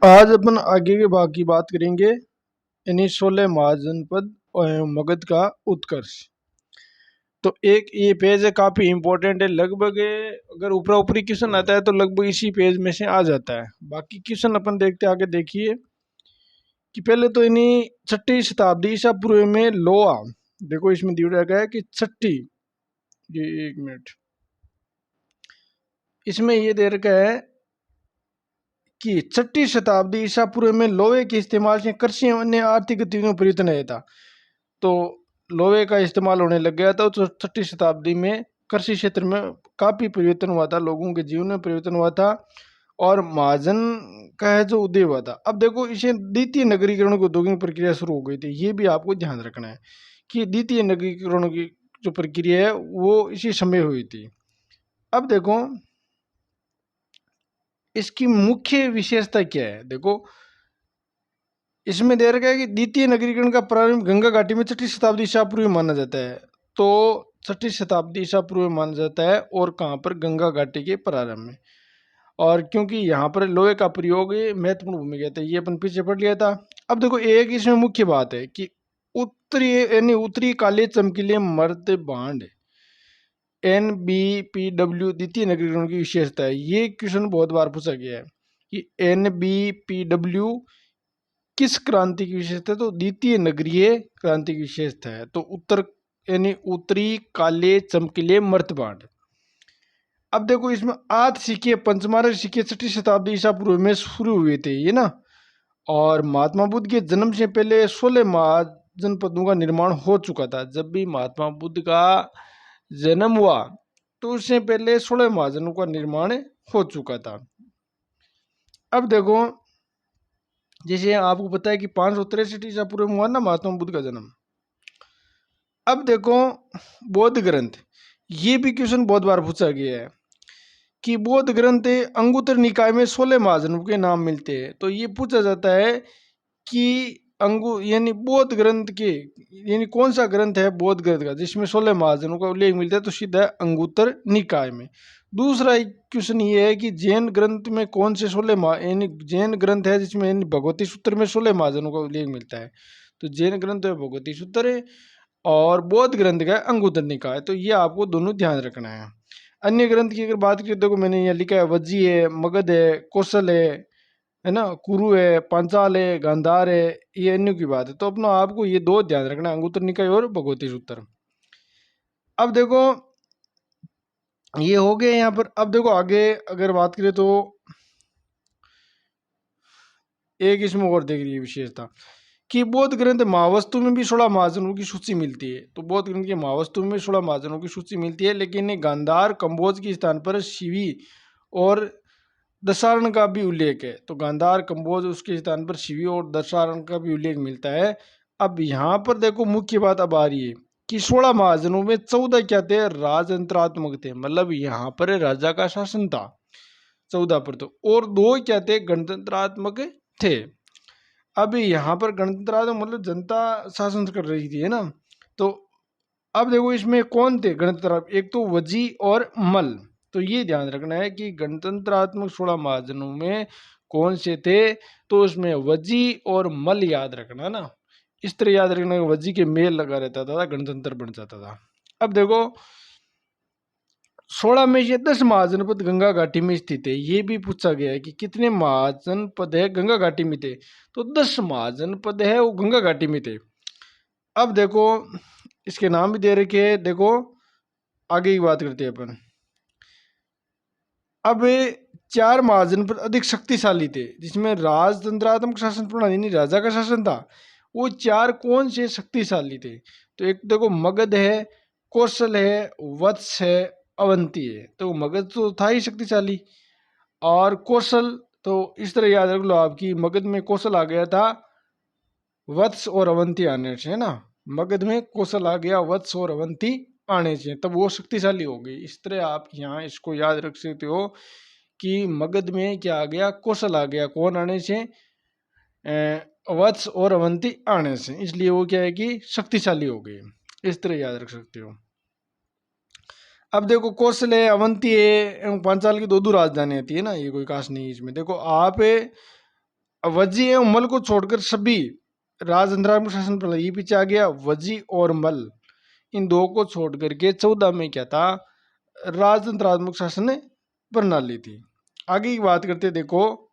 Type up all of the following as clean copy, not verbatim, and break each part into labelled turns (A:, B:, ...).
A: आज अपन आगे के भाग की बात करेंगे यानी शोले महाजनपद और मगध का उत्कर्ष। तो एक ये पेज है, काफी इंपॉर्टेंट है। लगभग अगर ऊपरा ऊपरी क्वेश्चन आता है तो लगभग इसी पेज में से आ जाता है। बाकी क्वेश्चन अपन देखते आगे। देखिए कि पहले तो इन्हीं 6वीं शताब्दी ईसा पूर्व में लोहा, देखो इसमें दिया गया है कि 6वीं, ये 1 मिनट, इसमें ये दे रखा है कि 6वीं शताब्दी ईसा पूर्व में लोहे के इस्तेमाल से कृषि और अन्य आर्थिक गतिविधियों में परिवर्तन आया था। तो लोहे का इस्तेमाल होने लग गया था। तो 6वीं शताब्दी में कृषि क्षेत्र में काफी परिवर्तन हुआ था, लोगों के जीवन में परिवर्तन हुआ था और महाजन का है जो उदय हुआ था। अब देखो इसे द्वितीय नगरीकरण की औद्योगिक प्रक्रिया शुरू हो गई थी। ये भी आपको ध्यान रखना है कि द्वितीय नगरीकरण की जो प्रक्रिया है वो इसी समय हुई थी। अब देखो इसकी मुख्य विशेषता क्या है। देखो इसमें दे रखा है कि द्वितीय नगरीकरण का प्रारंभ गंगा घाटी में 6वीं शताब्दी ईसा पूर्व माना जाता है। तो 6वीं शताब्दी ईसा पूर्व माना जाता है और कहाँ पर, गंगा घाटी के प्रारंभ में। और क्योंकि यहाँ पर लोहे का प्रयोग महत्वपूर्ण भूमिका था, ये अपन पीछे पढ़ लिया था। अब देखो एक इसमें मुख्य बात है कि उत्तरी यानी उत्तरी काले चमकीले मर्द बांड NBPW द्वितीय नगरीकरण की विशेषता है। ये क्वेश्चन बहुत बार पूछा गया है कि NBPW किस क्रांति की विशेषता है। तो द्वितीय नगरीय क्रांति की विशेषता है। तो उत्तर यानी उत्तरी काले चमकीले मर्तबांड। अब देखो इसमें आठ सिक्के, पंचमार सिक्के 6वीं शताब्दी ईसा पूर्व में शुरू हुए थे ये ना। और महात्मा बुद्ध के जन्म से पहले 16 महाजनपदों का निर्माण हो चुका था। जब भी महात्मा बुद्ध का जन्म हुआ तो उससे पहले 16 महाजनों का निर्माण हो चुका था। अब देखो जैसे आपको पता है कि 563 ईसा पूर्व में हुआ ना महात्मा बुद्ध का जन्म। अब देखो बौद्ध ग्रंथ, ये भी क्वेश्चन बहुत बार पूछा गया है कि बौद्ध ग्रंथ अंगुत्तर निकाय में 16 महाजनों के नाम मिलते हैं। तो ये पूछा जाता है कि यानी बौद्ध ग्रंथ के यानी कौन सा ग्रंथ है बौद्ध ग्रंथ का जिसमें 16 महाजनों का उल्लेख मिलता है। तो सीधा है अंगुत्तर निकाय में। दूसरा क्वेश्चन ये है कि जैन ग्रंथ में कौन से 16 यानी जैन ग्रंथ है जिसमें भगवती सूत्र में 16 महाजनों का उल्लेख मिलता है। तो जैन ग्रंथ है भगवती सूत्र है और बौद्ध ग्रंथ का अंगुत्तर निकाय। तो ये आपको दोनों ध्यान रखना है। अन्य ग्रंथ की अगर बात करें, देखो मैंने यहाँ लिखा है वज्जी है, मगध है, कौशल है ना, कुरु है, पांचाल है, गांधार है, ये अन्य की बात है। तो अपना आपको ये दो ध्यान रखना, अंगुत्तर निकाय और भगवती सूत्र। अब देखो ये हो गए यहाँ पर। अब देखो आगे अगर बात करें तो एक इसमें और देख रही विशेषता कि बौद्ध ग्रंथ महावस्तु में भी 16 महाजनों की सूची मिलती है। तो बौद्ध ग्रंथ के महावस्तु में 16 महाजनों की सूची मिलती है, लेकिन गांधार कंबोज के स्थान पर शिवी और दशारण का भी उल्लेख है। तो गांधार कंबोज उसके स्थान पर शिवी और दशारण का भी उल्लेख मिलता है। अब यहाँ पर देखो मुख्य बात अब आ रही है कि 16 महाजनों में 14 क्या थे, राजतंत्रात्मक थे, मतलब यहाँ पर राजा का शासन था 14 पर। तो और 2 क्या थे, गणतंत्रात्मक थे। अब यहाँ पर गणतंत्रात्मक मतलब जनता शासन कर रही थी, है ना। तो अब देखो इसमें कौन थे गणतंत्र, एक तो वजी और मल। तो ये ध्यान रखना है कि गणतंत्रात्मक 16 महाजनों में कौन से थे। तो उसमें वजी और मल याद रखना ना, इस तरह याद रखना कि वजी के मेल लगा रहता था, गणतंत्र बन जाता था। अब देखो 16 में से 10 महाजनपद गंगा घाटी में स्थित है। ये भी पूछा गया है कि कितने महाजनपद है गंगा घाटी में थे। तो 10 महाजनपद है वो गंगा घाटी में थे। अब देखो इसके नाम भी दे रखे हैं। देखो आगे की बात करते हैं अपन। अब 4 महाजनपद अधिक शक्तिशाली थे जिसमें राजतंत्रात्मक शासन प्रणाली यानी राजा का शासन था। वो 4 कौन से शक्तिशाली थे। तो एक देखो मगध है, कौशल है, वत्स है, अवंती है। तो मगध तो था ही शक्तिशाली और कौशल तो इस तरह याद रख लो आपकी मगध में कौशल आ गया था वत्स और अवंती आने से, है ना। मगध में कौशल आ गया, वत्स और अवंती आने से, तब वो शक्तिशाली हो गई। इस तरह आप यहाँ इसको याद रख सकते हो कि मगध में क्या आ गया, कौशल आ गया, कौन आने से, वत्स और अवंती आने से, इसलिए वो क्या है कि शक्तिशाली हो गई। इस तरह याद रख सकते हो। अब देखो कौशल है, अवंती है, पांचाल की 2 राजधानी आती है ना, ये कोई खास नहीं है इसमें। देखो आप वजी एवं मल को छोड़कर सभी राजतंत्रात्मक शासन प्रणाली, ये पीछे आ गया वजी और मल, इन दो को छोड़ करके 14 में क्या था, राजतंत्रात्मक शासन प्रणाली थी। आगे की बात करते देखो,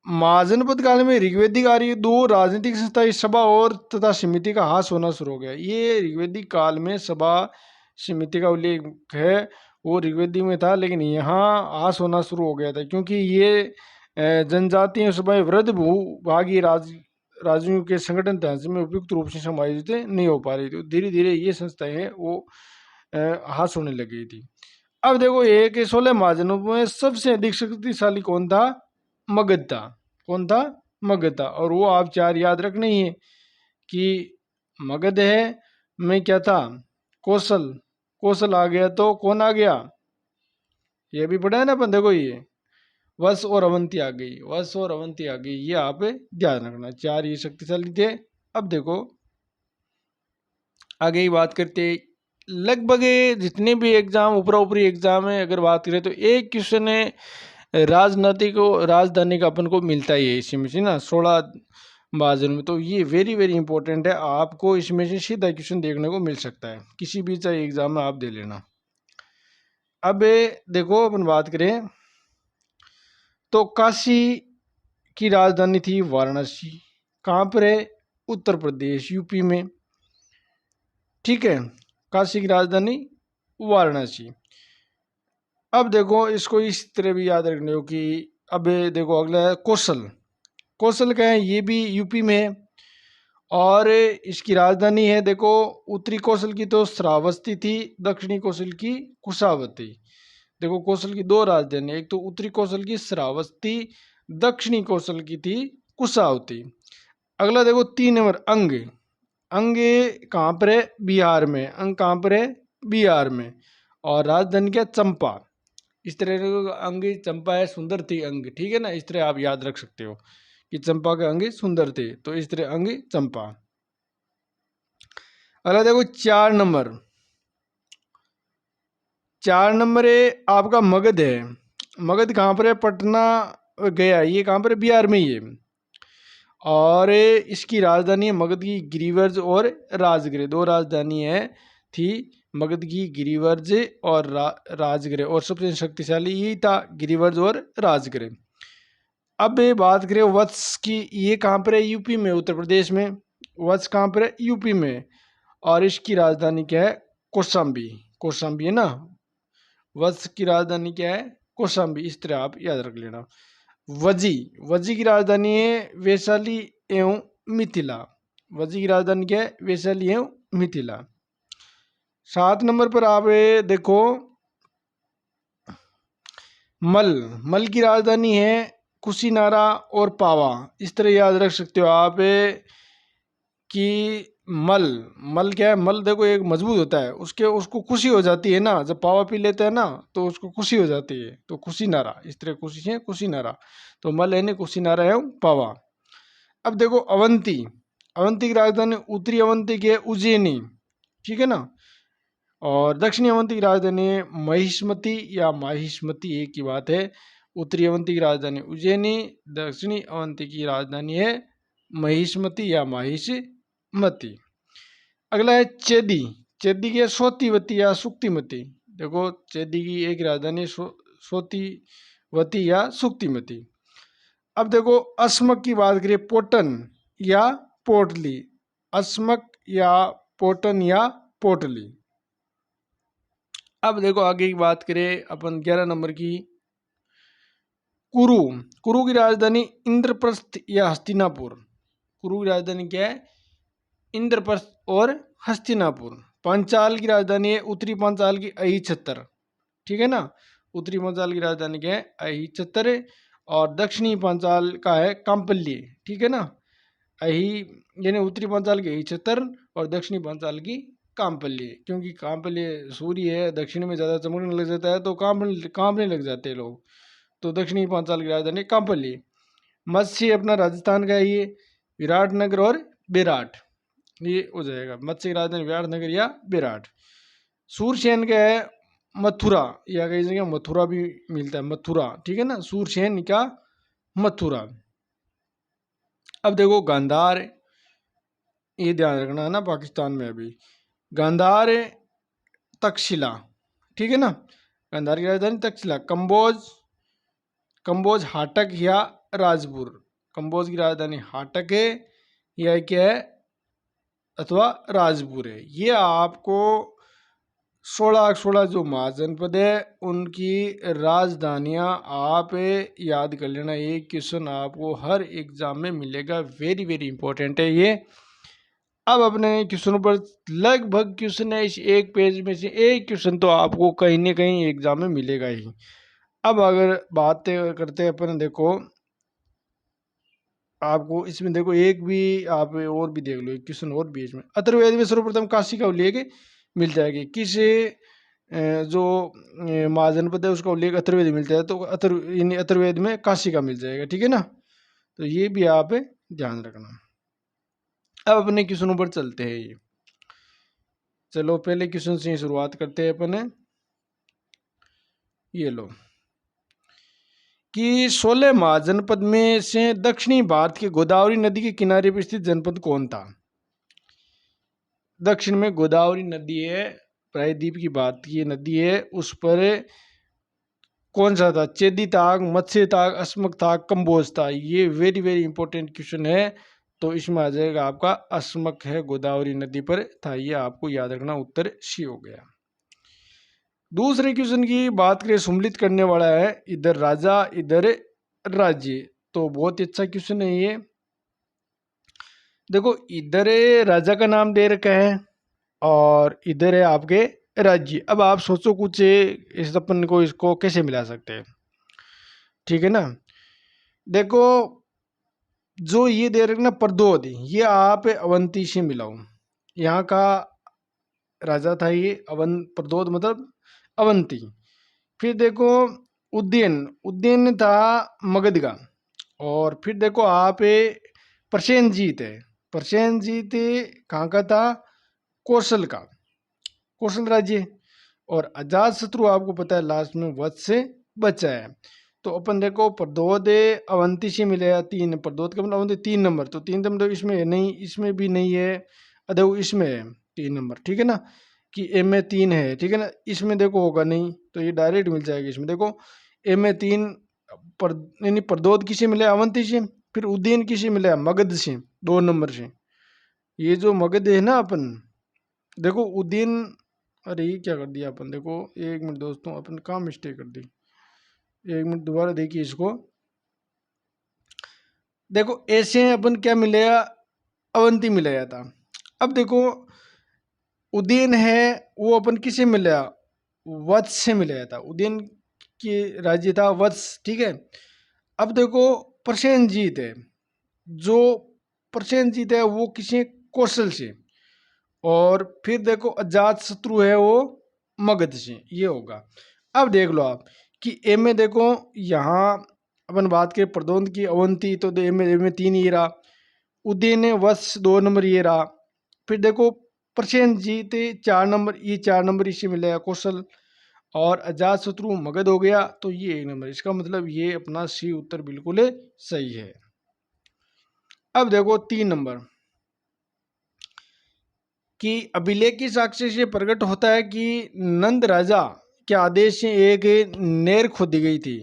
A: महाजनपद काल में ऋग्वेदिक आर्य दो राजनीतिक संस्थाएं सभा और तथा समिति का ह्रास होना शुरू हो गया। ये ऋग्वेदिक काल में सभा समिति का उल्लेख है, वो ऋग्वेदिक में था, लेकिन यहाँ ह्रास होना शुरू हो गया था, क्योंकि ये जनजातीय सभाएं वृद्ध भूभागी राज्यों के संगठन ढांचे में उपयुक्त रूप से समायोजित नहीं हो पा रही थी। धीरे धीरे ये संस्थाएं हैं वो ह्रास होने लगी थी। अब देखो, एक 16 महाजनों में सबसे अधिक शक्तिशाली कौन था, मगध था। कौन था, मगध था। और वो आप चार याद रखने ही है कि मगध है में क्या था, कौशल, कौशल आ गया तो कौन आ गया, ये भी पढ़ा है ना अपन, देखो ये वत्स और अवंती आ गई, वत्स और अवंती आ गई, ये आप ध्यान रखना, चार ये शक्तिशाली थे। अब देखो आगे ही बात करते, लगभग जितने भी एग्जाम ऊपरा ऊपरी एग्जाम है अगर बात करें तो एक क्वेश्चन है राजनीति को, राजधानी का अपन को मिलता ही है इसमें से ना 16 महाजन में, तो ये वेरी वेरी इंपॉर्टेंट है, आपको इसमें से सीधा क्वेश्चन देखने को मिल सकता है, किसी भी चाहे एग्जाम में आप दे लेना। अब देखो अपन बात करें तो काशी की राजधानी थी वाराणसी, कहाँ पर है, उत्तर प्रदेश यूपी में, ठीक है, काशी की राजधानी वाराणसी। अब देखो इसको इस तरह भी याद रखने हो कि अब देखो अगला है कौशल, कौशल का है ये भी यूपी में है, और इसकी राजधानी है देखो, उत्तरी कौशल की तो श्रावस्ती थी, दक्षिणी कौशल की कुशावती। देखो कौशल की दो राजधानी, एक तो उत्तरी कौशल की श्रावस्ती, दक्षिणी कौशल की थी कुशावती। अगला देखो 3 नंबर अंग, अंग कहाँ पर है, बिहार में, अंग कहाँ पर है, बिहार में, और राजधानी क्या, चंपा। इस तरह का अंग चंपा है, सुंदर थी अंग, ठीक है ना, इस तरह आप याद रख सकते हो कि चंपा के अंग सुंदर थे, तो इस तरह अंग चंपा। अगला देखो 4 नंबर, 4 नंबर है आपका मगध है, मगध कहाँ पर है, पटना गया, ये कहाँ पर है, बिहार में ही है, और इसकी राजधानी है मगध की गिरिवर्ज और राजगृह, दो राजधानी है थी, मगध की गिरिवर्ज और राजगृह, और सबसे शक्तिशाली यही था गिरिवर्ज और राजगृह। अब बात करें वत्स की, ये कहाँ पर है, यूपी में, उत्तर प्रदेश में, वत्स कहाँ पर है, यूपी में, और इसकी राजधानी क्या है, कौशाम्बी, कौशाम्बी है ना, वत्स की राजधानी क्या है, कौशाम्बी, इस तरह आप याद रख लेना। वजी, वजी की राजधानी है वैशाली एवं मिथिला, वजी की राजधानी क्या है, वैशाली एवं मिथिला। 7 नंबर पर आप देखो मल, मल की राजधानी है कुशीनारा और पावा, इस तरह याद रख सकते हो आप कि मल, मल क्या है, मल देखो एक मजबूत होता है, उसके उसको खुशी हो जाती है ना, जब पावा पी लेता है ना तो उसको खुशी हो जाती है, तो कुशीनारा, इस तरह खुशी है कुशीनारा, तो मल है ना कुशीनारा है पावा। अब देखो अवंती, अवंती की राजधानी उत्तरी अवंती की है उज्जैनी, ठीक है ना, और दक्षिणी अवंती की राजधानी है महिष्मती या माहिष्मती, एक की बात है, उत्तरी अवंती की राजधानी उज्जैनी, दक्षिणी अवंती की राजधानी है महिष्मती या माहिष्मती। अगला है चेदी, चेदी की है सोतीवती या सुक्तिमती, देखो चेदी की एक राजधानी सोतीवती या सुक्तिमती। अब देखो अस्मक की बात करिए, पोटन या पोटली, अस्मक या पोटन या पोटली। अब देखो आगे की बात करें अपन 11 नंबर की, कुरु, कुरु की राजधानी इंद्रप्रस्थ या हस्तिनापुर, कुरु की राजधानी क्या है, इंद्रप्रस्थ और हस्तिनापुर। पांचाल की राजधानी है उत्तरी पांचाल की अहिछत्र, ठीक है ना, उत्तरी पांचाल की राजधानी क्या है, अहिछत्र, और दक्षिणी पांचाल का है कांपल्य, ठीक है ना, अहि यानी उत्तरी पांचाल की अहिछत्र और दक्षिणी पांचाल की कांपल्य, क्योंकि कांपल्य सूर्य है, दक्षिण में ज़्यादा चमकने लग जाता है तो कांपने लग जाते हैं लोग, तो दक्षिणी पांचाल की राजधानी कांपल्य। मत्स्य अपना राजस्थान का है ये, विराटनगर और बेराट, ये हो जाएगा, मत्स्य की राजधानी विराटनगर या बेराट। सूरसेन का है मथुरा, या कई जगह मथुरा भी मिलता है, मथुरा, ठीक है ना, सूरसेन का मथुरा। अब देखो गांधार, ये ध्यान रखना है ना, पाकिस्तान में अभी गांधार तक्षशिला, ठीक है ना, गांधार की राजधानी तक्षशिला, कंबोज, कंबोज हाटक या राजपुर, कंबोज की राजधानी हाटक है या क्या है अथवा राजपुर है। ये आपको 16 जो महाजनपद है उनकी राजधानियां आप याद कर लेना। ये क्वेश्चन आपको हर एग्जाम में मिलेगा, वेरी वेरी इंपॉर्टेंट है ये। अब अपने क्वेश्चन पर लगभग क्वेश्चन है इस एक पेज में से एक क्वेश्चन तो आपको कहीं ना कहीं एग्जाम में मिलेगा ही। अब अगर बात करते हैं अपन, देखो आपको इसमें देखो एक भी आप और भी देख लो, एक क्वेश्चन और भी है इसमें। अथर्ववेद में सर्वप्रथम काशी का उल्लेख मिल जाएगी, किस जो महाजनपद है उसका उल्लेख अथर्ववेद में मिलता है, तो अथर्ववेद में काशी का मिल जाएगा, ठीक है ना। तो ये भी आप ध्यान रखना। अब अपने क्वेश्चनों पर चलते हैं। ये चलो पहले क्वेश्चन से शुरुआत करते हैं अपने। ये लो कि 16 महाजनपद में से दक्षिणी भारत के गोदावरी नदी के किनारे पर स्थित जनपद कौन था। दक्षिण में गोदावरी नदी है, प्रायद्वीप की बात की नदी है, उस पर कौन सा था, चेदी ताग, मत्स्य ताग, अस्मक ताग, कंबोज था। ये वेरी वेरी इंपॉर्टेंट क्वेश्चन है, तो इसमें आ जाएगा आपका अस्मक है, गोदावरी नदी पर था। ये आपको याद रखना, उत्तर सी हो गया। दूसरे क्वेश्चन की बात करें, सम्मिलित करने वाला है, इधर राजा इधर राज्य, तो बहुत ही अच्छा क्वेश्चन है ये। देखो इधर राजा का नाम दे रखा है और इधर है आपके राज्य। अब आप सोचो कुछ इस अपन को इसको कैसे मिला सकते हैं, ठीक है ना। देखो जो ये दे रखना प्रदोद, ये आप अवंती से मिलाओ, यहाँ का राजा था ये प्रदोद मतलब अवंती। फिर देखो उज्जैन, उज्जैन था मगध का। और फिर देखो आप प्रसेनजीत है, प्रसेनजीत कहाँ का था, कौशल का, कौशल राज्य। और अजात शत्रु आपको पता है लास्ट में वध से बचा है। तो अपन देखो प्रदोद अवंती से मिलेगा 3, प्रदोद का मतलब अवंती 3 नंबर, तो 3 नंबर इसमें है नहीं, इसमें भी नहीं है, देखो इसमें है 3 नंबर, ठीक है ना, कि एम में 3 है, ठीक है ना, इसमें देखो होगा नहीं, तो ये डायरेक्ट मिल जाएगा इसमें। देखो एम में 3 पर, यानी प्रदोद किसे मिले, अवंती से। फिर उज्जैन किसे मिला, मगध से 2 नंबर से। ये जो मगध है ना अपन, देखो उज्जैन, अरे ये क्या कर दिया अपन, देखो 1 मिनट दोस्तों, अपन कहाँ मिस्टेक कर दी, 1 मिनट दोबारा देखिए इसको। देखो ऐसे अपन क्या मिलेगा, अवंती मिलेगा था। अब देखो उज्जैन है वो अपन किसे मिलेगा, वत्स से मिलेगा था, उज्जैन की राज्य था वत्स, ठीक है। अब देखो प्रसेनजीत है, जो प्रसेनजीत है वो किसी कौशल से। और फिर देखो अजात शत्रु है वो मगध से, ये होगा। अब देख लो आप कि ए में देखो यहाँ अपन बात करें प्रदोंत की अवंती, तो ए में 3 ये रहा, उदयन वत्स 2 नंबर ये रहा। फिर देखो प्रसेनजीत 4 नंबर, ये 4 नंबर इससे मिलेगा कौशल। और अजात शत्रु मगध हो गया, तो ये 1 नंबर, इसका मतलब ये अपना सी उत्तर बिल्कुल सही है। अब देखो 3 नंबर कि अभिलेख की साक्ष्य से प्रकट होता है कि नंद राजा के आदेश से एक नहर खोदी गई थी।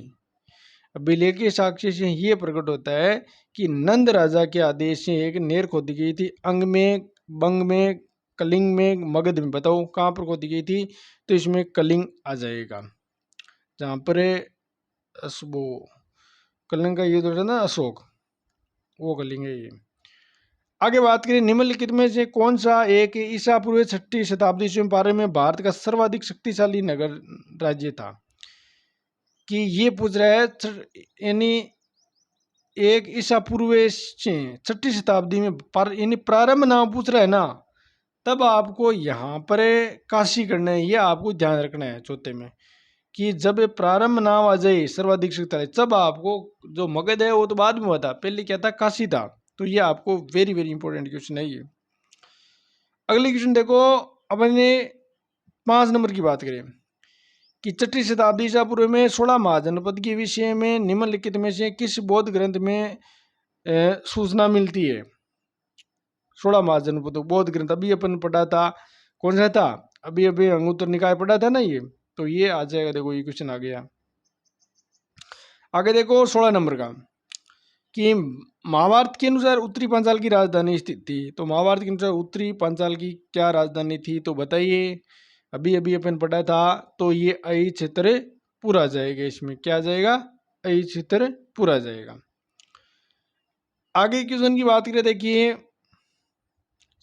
A: अभिलेख के साक्ष्य से ये प्रकट होता है कि नंद राजा के आदेश से एक नहर खोदी गई थी, अंग में, बंग में, कलिंग में, मगध में। बताओ कहाँ पर खोदी गई थी, तो इसमें कलिंग आ जाएगा, जहाँ पर वो कलिंग का ये तो ना अशोक, वो कलिंग है ये। आगे बात करें, निम्नलिखित में से कौन सा एक ईसा पूर्व 6वीं शताब्दी से पारे में भारत का सर्वाधिक शक्तिशाली नगर राज्य था। कि ये पूछ रहा है, यानी एक ईसा पूर्व से 6वीं शताब्दी में यानी प्रारंभ नाम पूछ रहा है ना, तब आपको यहाँ पर काशी करना है, ये आपको ध्यान रखना है चौथे में, कि जब प्रारंभ नाम आ जाए सर्वाधिक शक्तिशाली, तब आपको जो मगध है वो तो बाद में हुआ था, पहले क्या था, काशी था। तो ये आपको वेरी वेरी इंपॉर्टेंट क्वेश्चन है ये। अगले क्वेश्चन देखो, अपने 5 नंबर की बात करें कि 6वीं शताब्दी ईसा पूर्व में 16 महाजनपद के विषय में निम्नलिखित में से किस बौद्ध ग्रंथ में सूचना मिलती है। 16 मार्च जनपदों बौद्ध ग्रंथ अभी अपन पढ़ा था, कौन सा था, अभी अभी अंगुत्तर निकाय पढ़ा था ना ये, तो ये आ जाएगा। देखो ये क्वेश्चन आ गया। आगे देखो 16 नंबर का कि महाभारत के अनुसार उत्तरी पांचाल की राजधानी स्थित थी। तो महाभारत के अनुसार उत्तरी पांचाल की क्या राजधानी थी, तो बताइए। अभी अभी अपन पढ़ा था, तो ये अहि क्षेत्र पूरा जाएगा। इसमें क्या जाएगा, अहि क्षेत्र पूरा जाएगा। आगे क्वेश्चन की बात करें, देखिए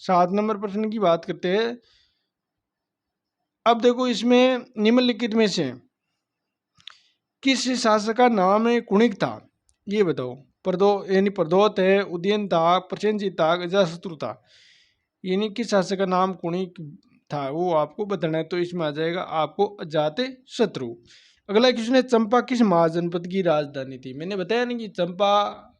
A: 7 नंबर प्रश्न की बात करते हैं। अब देखो इसमें निम्नलिखित में से किस शासक का नाम कुणिक था, ये बताओ। यानी प्रदोत है, उदयन था, प्रसेनजीत था, अजातशत्रु था। यानी किस शासक का नाम कुणिक था वो आपको बताना है। तो इसमें आ जाएगा आपको अजातशत्रु। अगला क्वेश्चन है, चंपा किस महाजनपद की राजधानी थी। मैंने बताया नहीं कि चंपा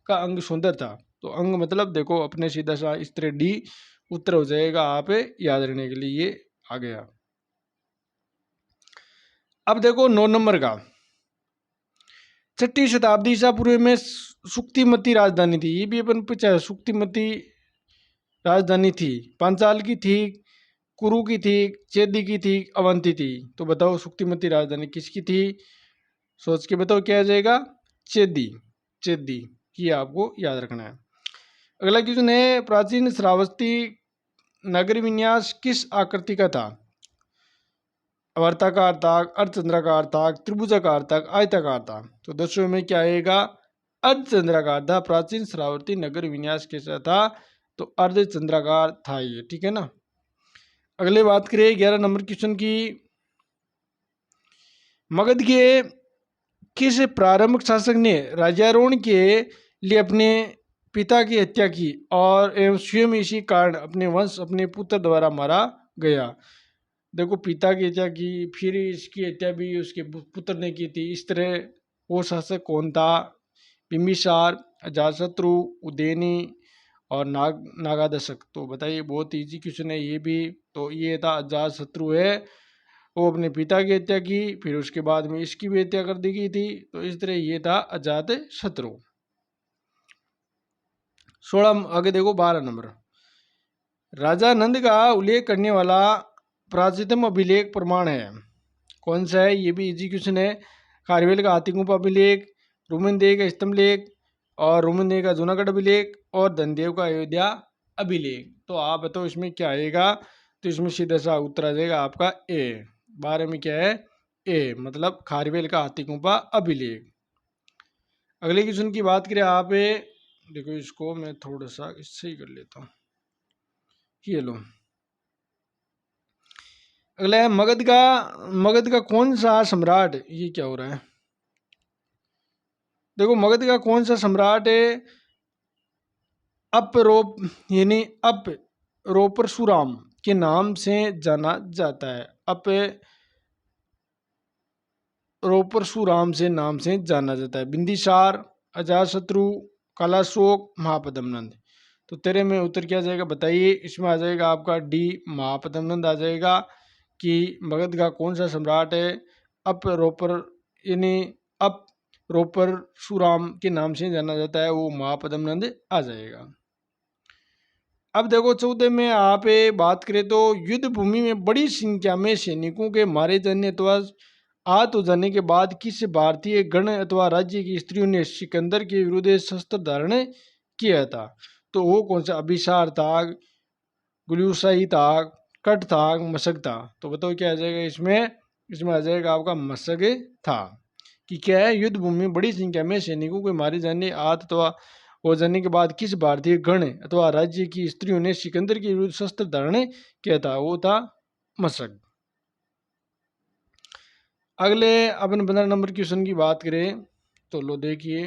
A: का अंग सुंदर था। तो अंग मतलब देखो अपने सीधा सा इस तरह डी उत्तर हो जाएगा, आप याद रखने के लिए ये आ गया। अब देखो 9 नंबर का, 6वीं शताब्दी ईसा पूर्व में सुक्तिमती राजधानी थी। ये भी अपन पूछा, सुक्तिमती राजधानी थी, पांचाल की थी, कुरु की थी, चेदी की थी, अवंती थी। तो बताओ सुक्तिमती राजधानी किसकी थी, सोच के बताओ क्या आ जाएगा, चेदी। चेदी की आपको याद रखना है। अगला क्वेश्चन है, प्राचीन श्रावस्ती नगर विन्यास किस आकृति का था। वर्ताकार था, अर्धचंद्राकार था, त्रिभुजाकार था, आयताकार था। तो दर्शकों में क्या आएगा, अर्धचंद्राकार था। प्राचीन श्रावस्ती नगर विन्यास कैसा था, तो अर्धचंद्राकार था ये, ठीक है ना। अगले बात करें 11 नंबर क्वेश्चन की, मगध के किस प्रारंभिक शासक ने राज्यारोहण के लिए अपने पिता की हत्या की और एवं स्वयं इसी कारण अपने वंश अपने पुत्र द्वारा मारा गया। देखो पिता की हत्या की, फिर इसकी हत्या भी उसके पुत्र ने की थी। इस तरह वो शासक कौन था, बिंबिसार, अजातशत्रु, उदयनी और नागादशक। तो बताइए, बहुत इजी क्वेश्चन है ये भी। तो ये था अजातशत्रु है, वो अपने पिता की हत्या की, फिर उसके बाद में इसकी भी हत्या कर दी गई थी। तो इस तरह ये था अजातशत्रु। 16 आगे देखो 12 नंबर, राजा नंद का उल्लेख करने वाला प्राचीनतम अभिलेख प्रमाण है, कौन सा है। ये भी इजी क्वेश्चन है। खारवेल का हाथी गुफा अभिलेख, रोमनदेव का स्तंभ लेख और रोमनदेव का जूनागढ़ अभिलेख और धनदेव का अयोध्या अभिलेख। तो आप बताओ इसमें क्या आएगा। तो इसमें सीधा सा उत्तर आ जाएगा आपका ए। 12 में क्या है, ए मतलब खारवेल का हाथी गुफा अभिलेख। अगले क्वेश्चन की बात करें आप, देखो इसको मैं थोड़ा सा इससे ही कर लेता हूँ, ये लो। अगला है मगध का कौन सा सम्राट, ये क्या हो रहा है, देखो मगध का कौन सा सम्राट है अपरोप यानी अपरोपरशुराम के नाम से जाना जाता है। अपरोपरशुराम से नाम से जाना जाता है। बिंदिसार, अजातशत्रु, कालाशोक, महापद्मनंद। तो तेरे में उत्तर क्या जाएगा बताइए। इसमें आ जाएगा आपका डी महापद्मनंद आ जाएगा कि मगध का कौन सा सम्राट है अपरोपर यानी अपरोपरशुराम के नाम से जाना जाता है, वो महापद्मनंद आ जाएगा। अब देखो 14 में आप बात करें तो युद्ध भूमि में बड़ी संख्या में सैनिकों के मारे जाने अथवा आहत हो जाने के बाद किस भारतीय गण अथवा राज्य की स्त्रियों ने सिकंदर के विरुद्ध शस्त्र धारण किया था। तो वो कौन सा, अभिसार था, गुलूसाई था, कट था, मशक था। तो बताओ क्या आ जाएगा इसमें। इसमें आ जाएगा आपका मशक था। कि क्या है, युद्ध भूमि में बड़ी संख्या में सैनिकों के मारे जाने आहत अथवा हो जाने के बाद किस भारतीय गण अथवा राज्य की स्त्रियों ने सिकंदर के विरुद्ध शस्त्र धारण किया था, वो था मशक। अगले अपन 15 नंबर क्वेश्चन की बात करें तो लो देखिए,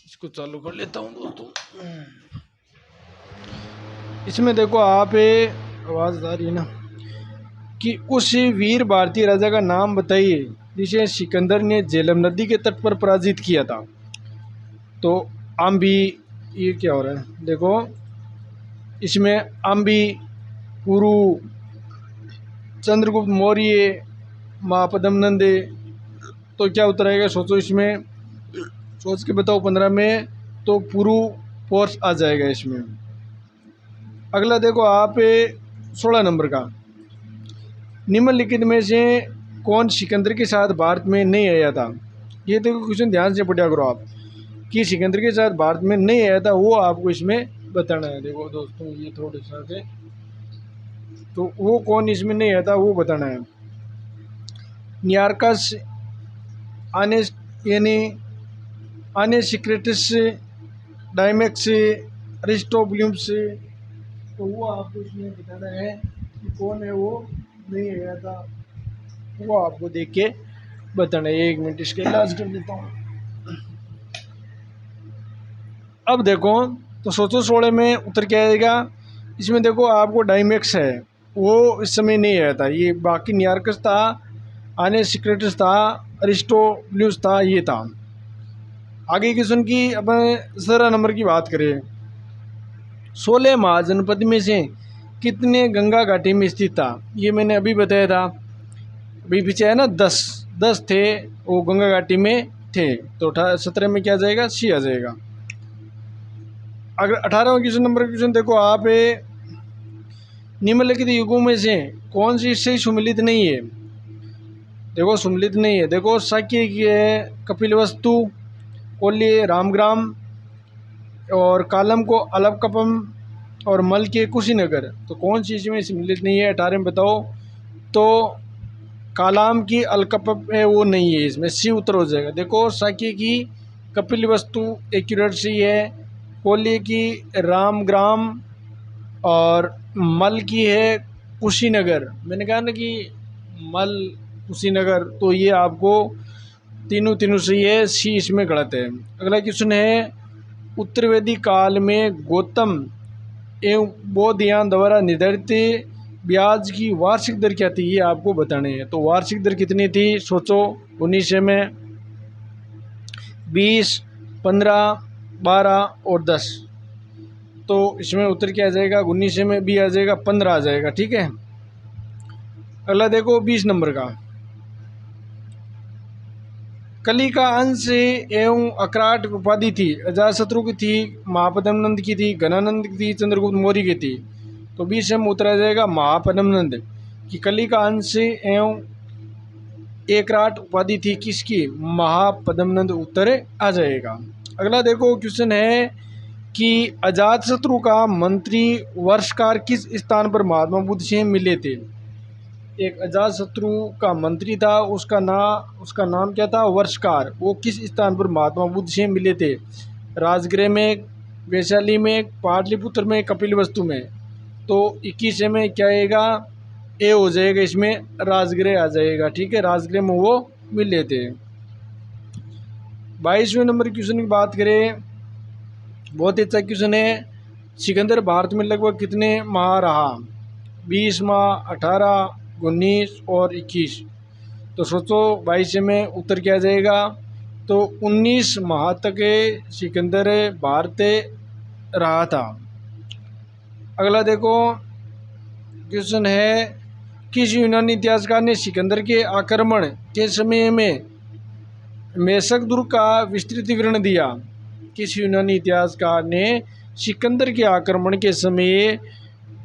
A: इसको चालू कर लेता हूँ दोस्तों। इसमें देखो आप आवाज आ रही है ना, कि उस वीर भारतीय राजा का नाम बताइए जिसे सिकंदर ने झेलम नदी के तट पर पराजित किया था। तो आम्बी, ये क्या हो रहा है देखो, इसमें आम्बी, पुरु, चंद्रगुप्त मौर्य, महापद्मनंद। तो क्या उत्तर आएगा सोचो, इसमें सोच के बताओ 15 में। तो पुरु फोर्स आ जाएगा इसमें। अगला देखो आप 16 नंबर का, निम्नलिखित में से कौन सिकंदर के साथ भारत में नहीं आया था। ये देखो क्वेश्चन ध्यान से पढ़ा करो आप, कि सिकंदर के साथ भारत में नहीं आया था वो आपको इसमें बताना है। देखो दोस्तों ये थोड़े सा से, तो वो कौन इसमें नहीं आया था वो बताना है। नियार्कस, आने यानी आने सिक्रेटस, डायमेक्स, अरिस्टोब्लूम्स, तो वो आपको इसमें बताना है कि कौन है वो नहीं आया था, वो आपको देख के बताना है। 1 मिनट इसके इलाज कर देता हूँ। अब देखो तो सोचो 16 में उत्तर क्या आएगा। इसमें देखो आपको डायमेक्स है वो इस समय नहीं आया था, ये बाकी नियार्कस था, आने सिक्रेटस था, अरिस्टोब्लूस था, ये था। आगे क्वेश्चन की अपन 17 नंबर की बात करें, 16 महाजनपद में से कितने गंगा घाटी में स्थित था। ये मैंने अभी बताया था, अभी पीछे है ना 10 थे वो गंगा घाटी में थे, तो 17 में क्या जाएगा, सी आ जाएगा। अगर 18वां क्वेश्चन नंबर क्वेश्चन देखो आप, निम्नलिखित युगों में से कौन सी इससे सुमिलित नहीं है। देखो सुमिलित नहीं है, देखो शाक्य की है कपिलवस्तु, कोल्य रामग्राम, और कालम को अलवकपम, और मल के कुशीनगर, तो कौन सी इसमें सम्मिलित नहीं है 18 में बताओ। तो कालाम की अलकपम है वो नहीं है, इसमें सी उत्तर हो जाएगा। देखो शाक्य की कपिल वस्तु एक्यूरेट सी है, कोल्य की रामग्राम, और मल की है कुशीनगर। मैंने कहा ना कि मल कुशीनगर, तो ये आपको तीनों सही है, सी इसमें गलत है। अगला क्वेश्चन है, उत्तरवेदी काल में गौतम एवं बोधयान द्वारा निर्धारित ब्याज की वार्षिक दर क्या थी, ये आपको बताने हैं। तो वार्षिक दर कितनी थी सोचो, 19 में 20, 15, 12 और 10, तो इसमें उत्तर क्या आ जाएगा, 19 में भी आ जाएगा, 15 आ जाएगा। ठीक है। अगला देखो 20 नंबर का, कली का अंश एवं अकराट उपाधि थी, अजातशत्रु की थी, महापद्मनंद की थी, घनानंद की थी, चंद्रगुप्त मौर्य की थी। तो 20 में उत्तर आ जाएगा महापद्मनंद की कली का अंश एवं एकराट उपाधि थी किसकी, महापद्मनंद, उत्तर आ जाएगा। अगला देखो क्वेश्चन है कि अजातशत्रु का मंत्री वर्षकार किस स्थान पर महात्मा बुद्ध से मिले थे। एक अजातशत्रु का मंत्री था, उसका नाम क्या था, वर्षकार। वो किस स्थान पर महात्मा बुद्ध से मिले थे, राजगृह में, वैशाली में, पाटलिपुत्र में, कपिलवस्तु में। तो 21 में क्या आएगा, ए हो जाएगा, इसमें राजगृह आ जाएगा। ठीक है, राजगृह में वो मिले थे। 22वें नंबर क्वेश्चन की बात करें, बहुत ही अच्छा क्वेश्चन है, सिकंदर भारत में लगभग कितने माह रहा, 20 माह, 18, 19 और 21। तो सोचो 22 में उत्तर क्या जाएगा, तो 19 माह तक सिकंदर भारत रहा था। अगला देखो क्वेश्चन है, किस यूनानी इतिहासकार ने सिकंदर के आक्रमण के समय में मेसक दुर्ग का विस्तृत विवरण दिया। किस यूनानी इतिहासकार ने सिकंदर के आक्रमण के समय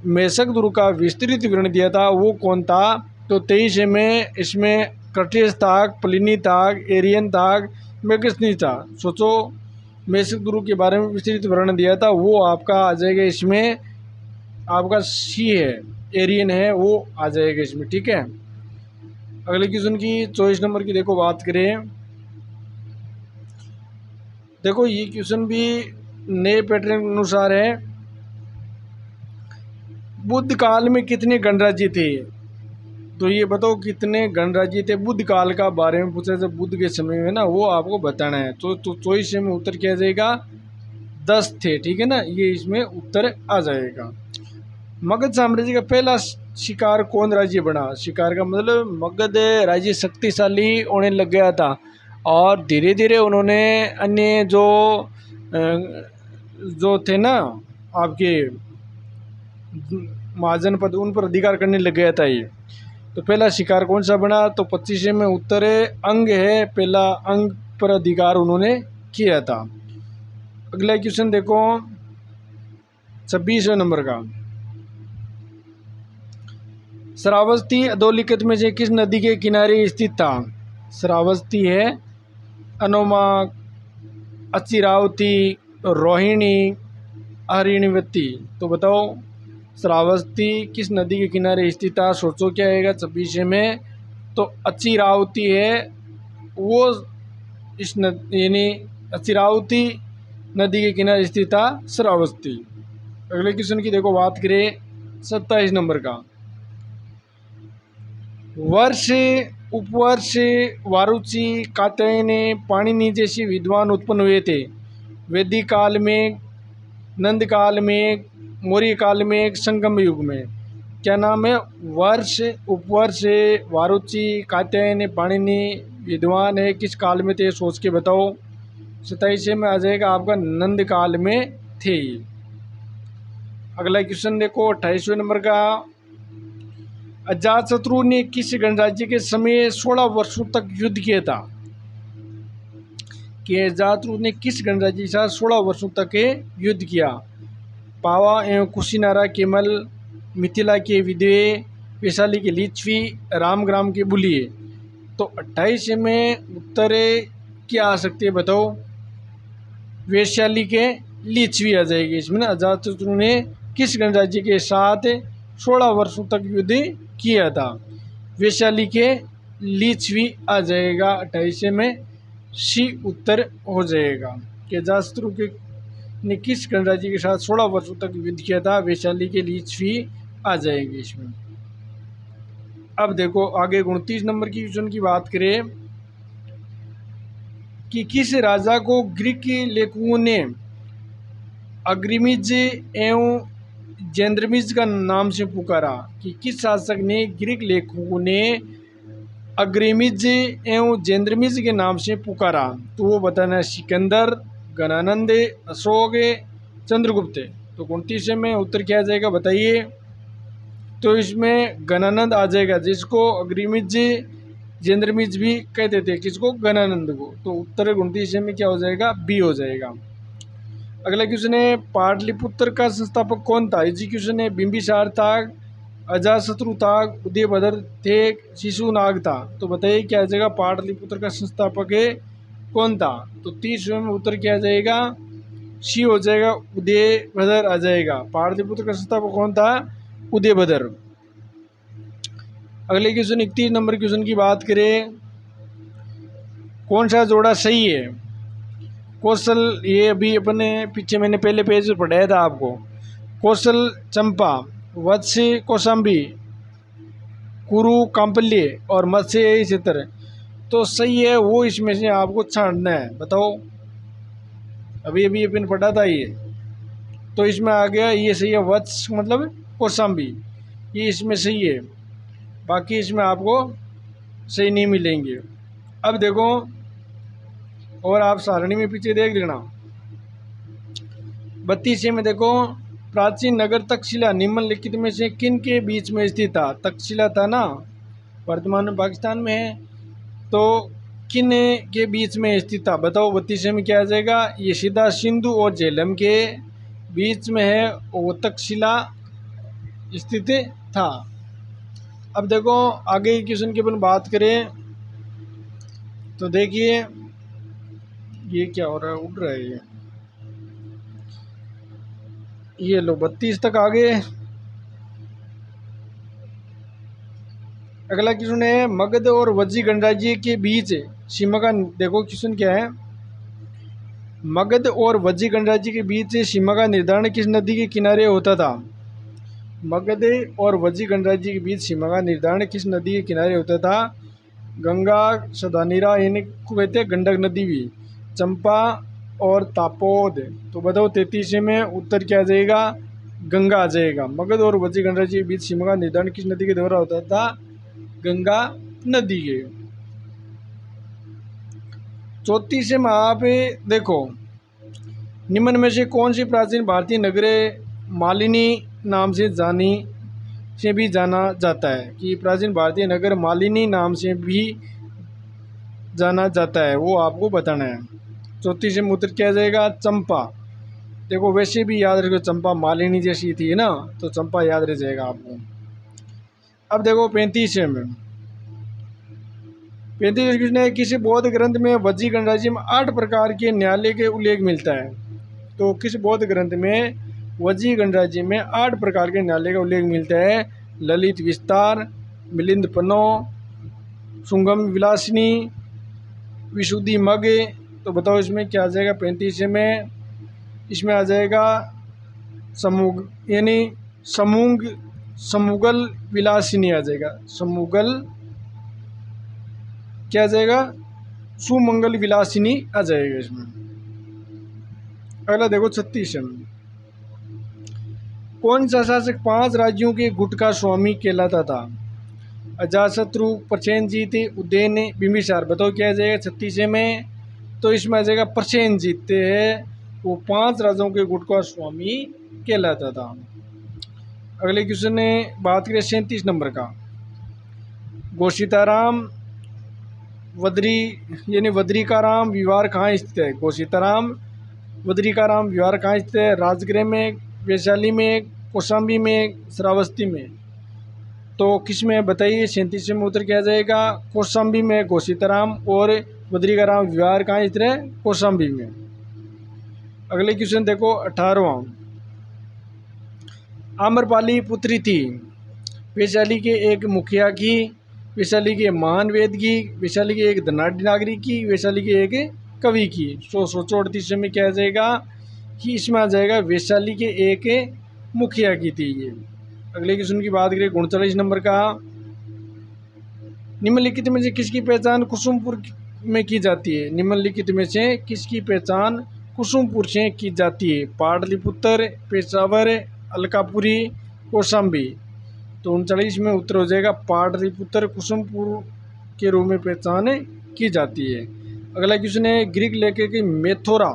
A: मेसक दुर्ग का विस्तृत विवरण दिया था, वो कौन था। तो 23 में इसमें कर्टियस था, प्लिनी था, एरियन था, मैगस्थनीज था। सोचो मेसक दुर्ग के बारे में विस्तृत विवरण दिया था, वो आपका आ जाएगा इसमें, आपका सी है, एरियन है, वो आ जाएगा इसमें। ठीक है। अगले क्वेश्चन की 24 नंबर की देखो बात करें, देखो ये क्वेश्चन भी नए पैटर्न के अनुसार है, बुद्ध काल में कितने गणराज्य थे। तो ये बताओ कितने गणराज्य थे बुद्ध काल का बारे में पूछा, जब बुद्ध के समय में ना, वो आपको बताना है। तो 24 में उत्तर क्या जाएगा, 10 थे। ठीक है ना, ये इसमें उत्तर आ जाएगा। मगध साम्राज्य का पहला शिकार कौन राज्य बना। शिकार का मतलब मगध राज्य शक्तिशाली होने लग गया था, और धीरे धीरे उन्होंने अन्य जो थे ना आपके महाजनपद, उन पर अधिकार करने लग गया था ये। तो पहला शिकार कौन सा बना, तो 25 में उत्तर अंग है, पहला अंग पर अधिकार उन्होंने किया था। अगला क्वेश्चन देखो, 26वें नंबर का, श्रावस्ती अधोलिखित में से किस नदी के किनारे स्थित था? श्रावस्ती है, अनोमाक, अचिरावती, रोहिणी, हरिणीवती। तो बताओ श्रावस्ती किस नदी के किनारे स्थित था? सोचो क्या आएगा 26 में। तो अचिरावती है वो इस यानी अचिरावती नदी के किनारे स्थित था श्रावस्ती। अगले क्वेश्चन की देखो बात करें 27 नंबर का, वर्ष, उपवर्ष, वारुचि, कात्यायनी, पाणिनि जैसे विद्वान उत्पन्न हुए थे वैदिक काल में, नंद काल में, मौर्य काल में, संगम युग में। क्या नाम है? वर्ष, उपवर्ष, वारुचि, कात्यायनी, पाणिनि विद्वान है किस काल में थे? सोच के बताओ। 27 में आ जाएगा आपका नंद काल में थे। अगला क्वेश्चन देखो 28वें नंबर का, अजातशत्रु ने किस गणराज्य के समय 16 वर्षों तक युद्ध किया था? कि अजातशत्रु ने किस गणराज्य के साथ 16 वर्षों तक युद्ध किया? पावा एवं कुशीनारा केमल, मिथिला के विदे, वैशाली के लिच्छवी, रामग्राम के बुलिये। तो 28 में उत्तर क्या आ सकते हैं बताओ? वैशाली के लिच्छवी आ जाएगी इसमें ना। अजातशत्रु ने किस गणराज्य के साथ 16 वर्षों तक युद्ध किया था? वैशाली के लिच्छवी आ जाएगा 28 में, सी उत्तर हो जाएगा कि अजातशत्रु के ने किस गणराज्य के साथ 16 वर्षों तक युद्ध किया था? वैशाली के लिच्छवी आ जाएगी इसमें। अब देखो आगे 29 नंबर की क्वेश्चन की बात करें कि किस राजा को ग्रीक लेखकों ने अग्रिमिज एवं जेंद्रमिज का नाम से पुकारा? कि किस शासक ने ग्रीक लेखकों ने अग्रिमिज एवं जेंद्रमिज के नाम से पुकारा? तो वो बताना, सिकंदर, गणानंद, अशोक, चंद्रगुप्त। तो 29 में उत्तर क्या आ जाएगा बताइए? तो इसमें गणानंद आ जाएगा, जिसको अग्रिमिज, जेंद्रमिज भी कहते थे, किसको? गणानंद को। तो उत्तर 29 में क्या हो जाएगा? बी हो जाएगा। अगला क्वेश्चन है, पाटलिपुत्र का संस्थापक कौन था? एग्जीक्यूशन है, बिंबिसार था, अजातशत्रु था, उदयभद्र थे, शिशुनाग था। तो बताइए क्या आ जाएगा? पाटलिपुत्र का संस्थापक है कौन था? तो 30वें में उत्तर क्या आ जाएगा? सी हो जाएगा, उदयभद्र आ जाएगा। पाटलिपुत्र का संस्थापक कौन था? उदयभद्र। अगले क्वेश्चन 31 नंबर क्वेश्चन की बात करें, कौन सा जोड़ा सही है? कौशल, ये अभी अपने पीछे मैंने पहले पेज पर पढ़ाया था आपको। कौशल चंपा, वत्स कौशाम्बी, कुरु कांपल्य और मत्स्य चित्र। तो सही है वो, इसमें से आपको छांटना है। बताओ, अभी अभी अपन पढ़ा था ये, तो इसमें आ गया ये सही है, वत्स मतलब कौशाम्बी, ये इसमें सही है, बाकी इसमें आपको सही नहीं मिलेंगे। अब देखो, और आप सारणी में पीछे देख लेना, 32 में देखो, प्राचीन नगर तक्षशिला निम्नलिखित में से किन के बीच में स्थित था? तक्षशिला था ना, वर्तमान में पाकिस्तान में है, तो किन के बीच में स्थित था? बताओ 32 में क्या आ जाएगा? ये सीधा सिंधु और झेलम के बीच में है, वो तक्षशिला स्थित था। अब देखो आगे क्वेश्चन की अपन बात करें तो देखिए, ये क्या हो रहा है? उड़ रहा है ये लो 32 तक आ गए। अगला क्वेश्चन है, मगध और वज्जी गणराज्य के बीच सीमा का, देखो क्वेश्चन क्या है, मगध और वज्जी गणराज्य के बीच सीमा का निर्धारण किस नदी के किनारे होता था? मगध और वज्जी गणराज्य के बीच सीमा का निर्धारण किस नदी के किनारे होता था? गंगा, सदानीरा, यानी कहते हैं गंडक नदी भी, चंपा और तापोद। तो बताओ 33 में उत्तर क्या आ जाएगा? गंगा आ जाएगा। मगध और वज्जी गणराज्य के बीच सीमा का निर्धारण किस नदी के द्वारा होता था? गंगा नदी के। 34 में आप देखो, निम्न में से कौन सी प्राचीन भारतीय नगरें मालिनी नाम से भी जाना जाता है? कि प्राचीन भारतीय नगर मालिनी नाम से भी जाना जाता है, वो आपको बताना है। 34 में उत्तर क्या आ जाएगा? चंपा। देखो वैसे भी याद रखो, चंपा मालिनी जैसी थी ना, तो चंपा याद रह जाएगा आपको। अब देखो 35 में, 35 कृष्ण है, किसी बौद्ध ग्रंथ में वज्जी गणराज्य में 8 प्रकार के न्यायालय के उल्लेख मिलता है। तो किस बौद्ध ग्रंथ में वज्जी गणराज्य में 8 प्रकार के न्यायालय का उल्लेख मिलता है? ललित विस्तार, मिलिंद पन्नो, सुंगम विलासिनी, विशुद्धि मग। तो बताओ इसमें क्या आ जाएगा 35 में? इसमें आ जाएगा समूग यानी समूंग समुगल विलासिनी आ जाएगा। समुगल क्या आ जाएगा? सुमंगल विलासिनी आ जाएगा इसमें। अगला देखो 36 में, कौन सा शासक 5 राज्यों के गुट का स्वामी कहलाता था? अजातशत्रु, प्रसेनजीत, उदयन, बिंबिसार। बताओ क्या आ जाएगा 36 में? तो इसमें आ जाएगा प्रसेनजीत है, वो 5 राज्यों के गुट का स्वामी कहलाता था। अगले क्वेश्चन ने बात करें 37 नंबर का, घोषिताराम वद्री यानी वद्रिकाराम विहार कहाँ स्थित है? घोषिताराम वद्रिकाराम विहार कहाँ स्थित है? राजगृह में, वैशाली में, कौशाम्बी में, श्रावस्ती में। तो किस में बताइए 37 में उत्तर क्या जाएगा? कौशाम्बी में घोषिताराम और वद्रिकाराम विहार कहाँ स्थित है? कौशाम्बी में। अगले क्वेश्चन देखो 18वां, आम्रपाली पुत्री थी वैशाली के एक मुखिया की, वैशाली के महान वेद की, वैशाली के एक धनाढ़ नागरिक की, वैशाली के एक कवि की। 138 में क्या आ जाएगा? कि इसमें आ जाएगा वैशाली के एक मुखिया की थी ये। अगले क्वेश्चन की बात करें 39 नंबर का, निम्नलिखित में से किसकी पहचान कुसुमपुर में की जाती है? निम्नलिखित में से किसकी पहचान कुसुमपुर से की जाती है? पाटलिपुत्र, पेशावर, अलकापुरी, कौशाम्बी। तो 39 में उत्तर हो जाएगा पाटलिपुत्र कुसुमपुर के रूप में पहचान की जाती है। अगला क्वेश्चन है, ग्रीक लेखक मेथोरा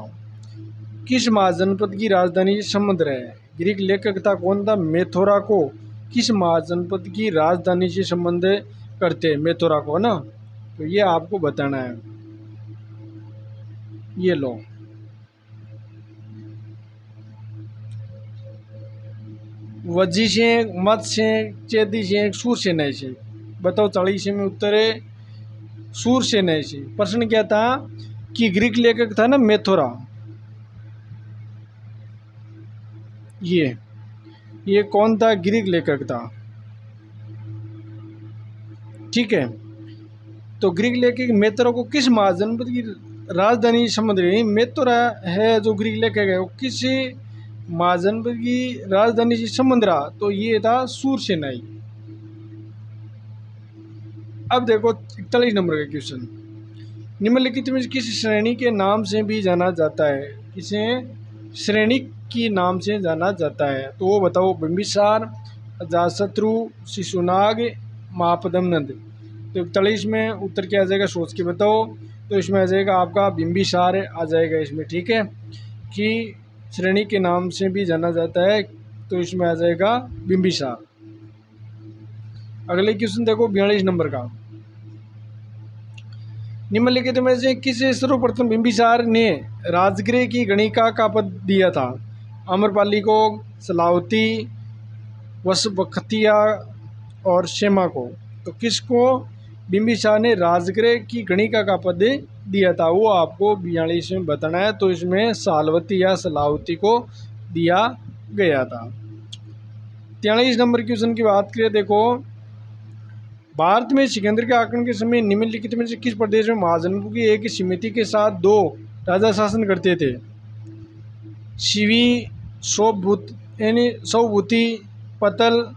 A: किस महाजनपद की राजधानी से संबंध रहे? ग्रीक लेखक था कौन था? मेथोरा को किस महाजनपद की राजधानी से संबंध करते हैं? मेथोरा को ना, तो ये आपको बताना है। ये लो, वज्जी से, मत से, चेदी से, सूर से, नए से। बताओ 40 में उत्तर है सूर से नए से। प्रश्न क्या था कि ग्रीक लेखक था ना मेथोरा, ये कौन था? ग्रीक लेखक था, ठीक है। तो ग्रीक लेखक मेथोरा को किस महाजनपद की राजधानी संबंध रही? मेथोरा है जो ग्रीक लेखक है, वो किस महाजनपद की राजधानी से संबंध रहा? तो ये था सूरसेनाई। अब देखो 41 नंबर का क्वेश्चन, निम्नलिखित में किस श्रेणी के नाम से भी जाना जाता है? किसे श्रेणी की नाम से जाना जाता है? तो वो बताओ, बिंबिसार, अजातशत्रु, शिशुनाग, महापद्मनंद। तो 41 में उत्तर क्या आ जाएगा? सोच के बताओ। तो इसमें आ जाएगा आपका बिंबिसार आ जाएगा इसमें, ठीक है, कि श्रेणी के नाम से भी जाना जाता है, तो इसमें आ जाएगा बिंबिसार। अगले क्वेश्चन देखो 42 नंबर का, निम्नलिखित में से किसे सर्वप्रथम बिंबिसार ने राजगृह की गणिका का पद दिया था? आम्रपाली को, सलावती, वसवखतिया और शेमा को। तो किसको बिंबिसार ने राजगृह की गणिका का पद दिया था? वो आपको 42 में बताना है। तो इसमें सालवती या सलावती को दिया गया था। 43 नंबर क्वेश्चन की बात करें, देखो, भारत में सिकंदर के आक्रमण के समय निम्नलिखित में से किस प्रदेश में महाजनों की एक समिति के साथ 2 राजा शासन करते थे? शिवी, सौभूत यानी सौभूति, पतल,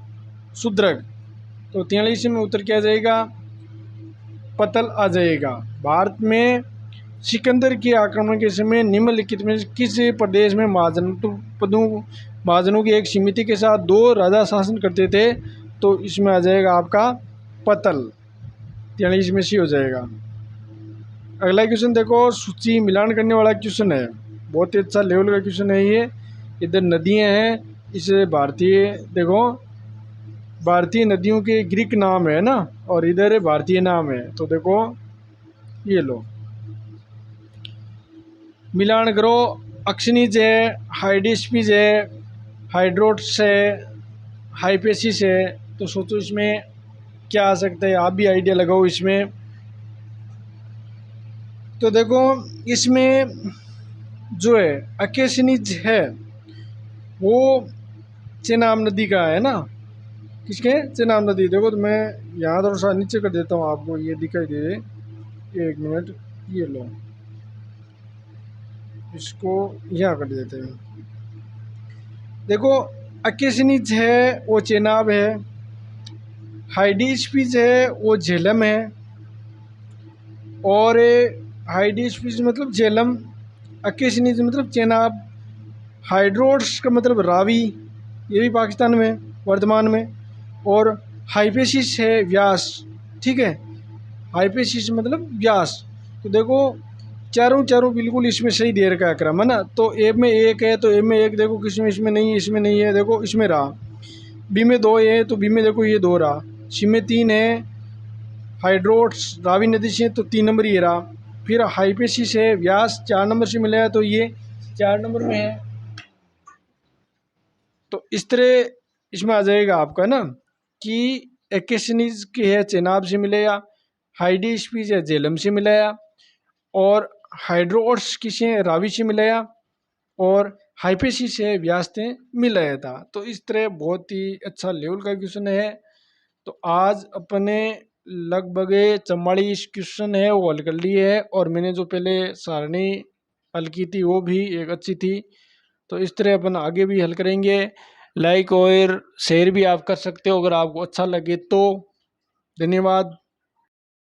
A: सुद्रग। तो 43 में उत्तर क्या आ जाएगा? पतल आ जाएगा। भारत में सिकंदर के आक्रमण के समय निम्नलिखित में किस प्रदेश में महाजनों की एक समिति के साथ 2 राजा शासन करते थे? तो इसमें आ जाएगा आपका पतल, 43 में सी हो जाएगा। अगला क्वेश्चन देखो, सूची मिलान करने वाला क्वेश्चन है, बहुत ही अच्छा लेवल का क्वेश्चन है ये। इधर नदियां हैं, इसे भारतीय, देखो भारतीय नदियों के ग्रीक नाम है ना, और इधर भारतीय नाम है। तो देखो ये लो, मिलान करो। अक्सनीज है, हाइडिस्पिज है, हाइड्रोट्स है, हाइपेसिस है। तो सोचो इसमें क्या आ सकता है, आप भी आइडिया लगाओ इसमें। तो देखो इसमें जो है अकेशनिज है वो चेनाब नदी का है ना। किसके? चेनाब नदी। देखो तो मैं यहाँ थोड़ा सा नीचे कर देता हूँ, आपको ये दिखाई दे। एक मिनट, ये लो, इसको यहाँ कर देते हैं। देखो अकेशनिज है वो चेनाब है, हाइडिस्पिज है वो झेलम है, और हाइडिस्पिज मतलब झेलम, अकेशनिज मतलब चेनाब, हाइड्रोट्स का मतलब रावी, ये भी पाकिस्तान में वर्तमान में, और हाइपेसिस है व्यास। ठीक है, हाइपेसिस मतलब व्यास। तो देखो चारों चारों बिल्कुल इसमें सही दे रखा है क्रम, है ना। तो ए में एक है तो ए में एक देखो, किसमें इसमें नहीं है, इसमें नहीं है, देखो इसमें रहा। बी में दो है तो बी में देखो ये दो रहा। सी में तीन है, हाइड्रोट्स रावी नदी से, तो 3 नंबर ये रहा। फिर हाइपेसिस है व्यास 4 नंबर से मिला है, तो ये 4 नंबर में है। तो इस तरह इसमें आ जाएगा आपका ना कि एक्केशनीज की है चेनाब से मिलेगा, हाइडिस्पिस है झेलम से मिलाया, और हाइड्रोट्स किसे रावी से मिलाया, और हाइपेसिस है व्यास ने मिलाया था। तो इस तरह बहुत ही अच्छा लेवल का क्वेश्चन है। तो आज अपने लगभग 44 क्वेश्चन है वो हल कर लिए है, और मैंने जो पहले सारणी हल की थी वो भी एक अच्छी थी। तो इस तरह अपन आगे भी हल करेंगे। लाइक और शेयर भी आप कर सकते हो अगर आपको अच्छा लगे तो। धन्यवाद।